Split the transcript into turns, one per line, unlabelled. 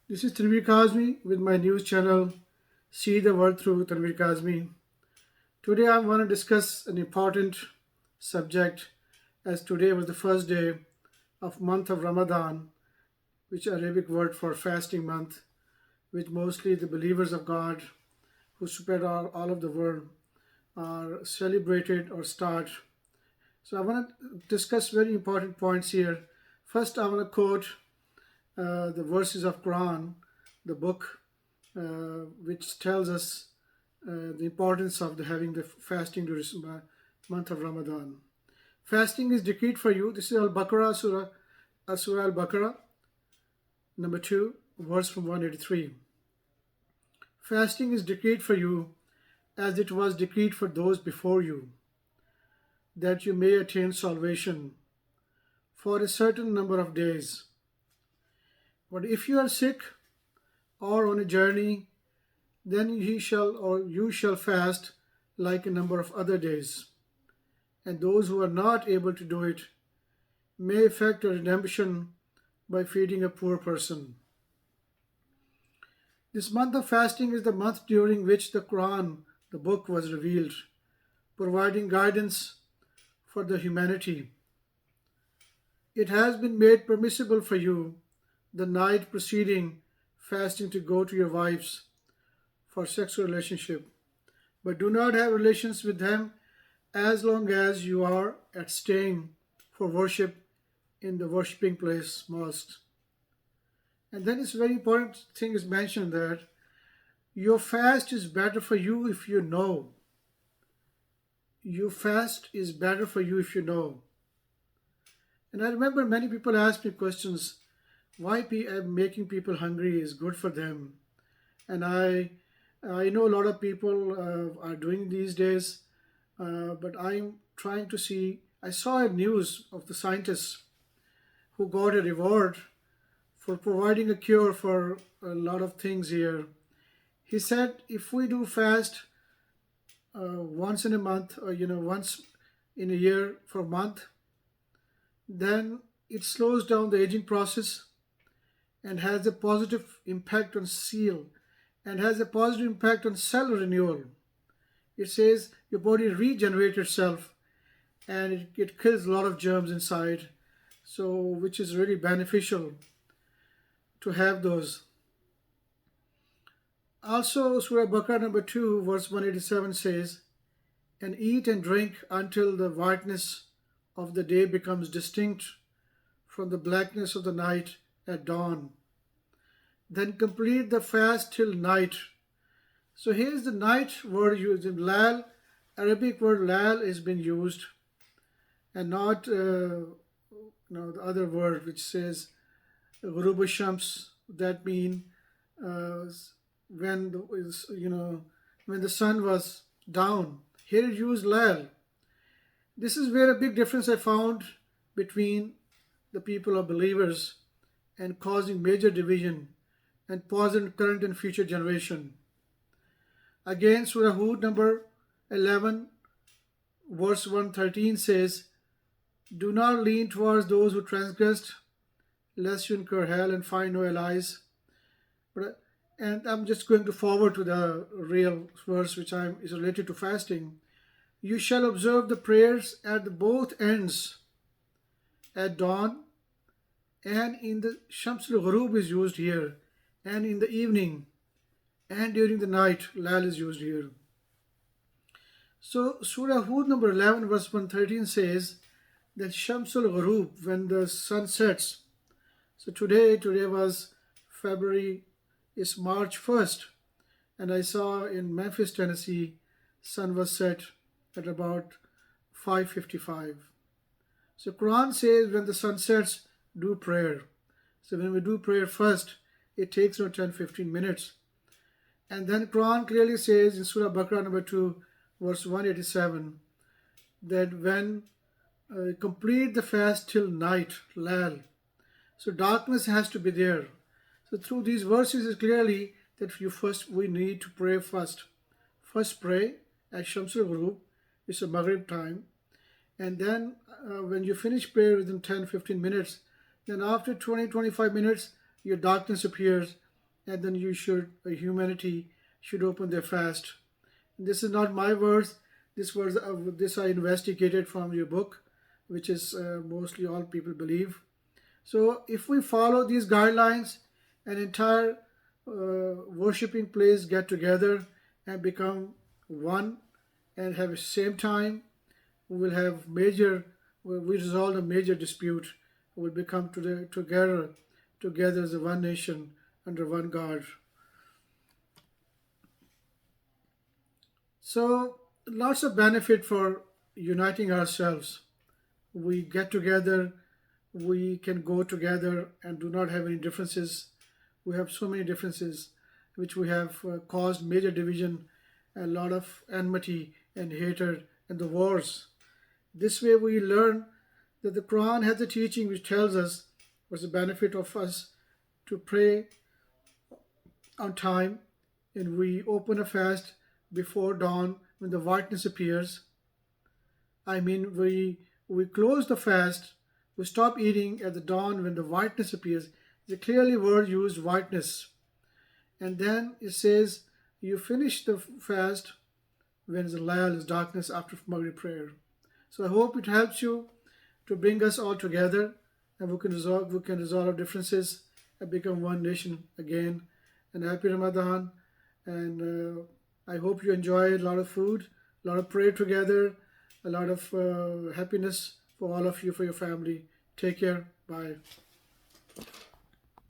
This is Tanvir Kazmi with my news channel, See the World Through Tanvir Kazmi. Today I want to discuss an important subject, as today was the first day of month of Ramadan, which is Arabic word for fasting month, which mostly the believers of God who spread all of the world are celebrated or start. So I want to discuss very important points here. First, I want to quote the verses of Quran, the book, which tells us the importance of having the fasting during the month of Ramadan. Fasting is decreed for you. This is Al-Baqarah, Surah Al-Baqarah, number 2, verse from 183. Fasting is decreed for you as it was decreed for those before you, that you may attain salvation for a certain number of days. But if you are sick or on a journey, then you shall fast like a number of other days. And those who are not able to do it may effect a redemption by feeding a poor person. This month of fasting is the month during which the Quran, the book, was revealed, providing guidance for the humanity. It has been made permissible for you the night preceding fasting to go to your wives for sexual relationship, but do not have relations with them as long as you are at staying for worship in the worshipping place, mosques. And then this very important thing is mentioned that your fast is better for you if you know. Your fast is better for you if you know. And I remember many people ask me questions, why making people hungry is good for them. And I know a lot of people are doing these days, but I'm trying to see. I saw a news of the scientists who got a reward for providing a cure for a lot of things here. He said if we do fast once in a month, or once in a year for a month, then it slows down the aging process and has a positive impact on seal and has a positive impact on cell renewal. It says your body regenerates itself and it kills a lot of germs inside, so which is really beneficial to have those. Also, Surah Baqarah number 2, verse 187 says, and eat and drink until the whiteness of the day becomes distinct from the blackness of the night at dawn. Then complete the fast till night. So here's the night word used in lal. Arabic word lal has been used, and not the other word which says ghurub shams. That mean when the sun was down. Here it used lal. This is where a big difference I found between the people of believers and causing major division and poison current and future generation. Again, Surah Hud number 11, verse 113 says, do not lean towards those who transgressed, lest you incur hell and find no allies. And I'm just going to forward to the real verse which is related to fasting. You shall observe the prayers at both ends, at dawn, and in the Shamsul Ghurub is used here, and in the evening, and during the night, lal is used here. So Surah Hud number 11 verse 113 says that Shamsul Ghurub, when the sun sets. So today was February, is March 1st, and I saw in Memphis, Tennessee, sun was set at about 5:55. So Quran says when the sun sets, do prayer. So when we do prayer first, it takes 10-15 minutes. And then Quran clearly says in Surah Baqarah number 2, verse 187, that when complete the fast till night, lal. So darkness has to be there. So through these verses is clearly that we need to pray first. First pray at Shamsul Ghurub, it's a Maghrib time. And then when you finish prayer within 10-15 minutes, Then after 20-25 minutes, your darkness appears, and then humanity should open their fast. This is not my words. This I investigated from your book, which is mostly all people believe. So if we follow these guidelines, an entire worshipping place get together and become one and have the same time, we will have major. We resolve a major dispute. We will become together as a one nation under one God. So lots of benefit for uniting ourselves. We get together, we can go together and do not have any differences. We have so many differences which we have caused major division, a lot of enmity and hatred and the wars. This way we learn that the Quran has a teaching which tells us what's the benefit of us to pray on time, and we open a fast before dawn when the whiteness appears. I mean, we close the fast, we stop eating at the dawn when the whiteness appears. The clearly word used whiteness, and then it says you finish the fast when the layl is darkness after Maghrib prayer. So I hope it helps you to bring us all together, and we can resolve our differences and become one nation again. And happy Ramadan, and I hope you enjoy a lot of food, a lot of prayer together, a lot of happiness for all of you, for your family. Take care. Bye.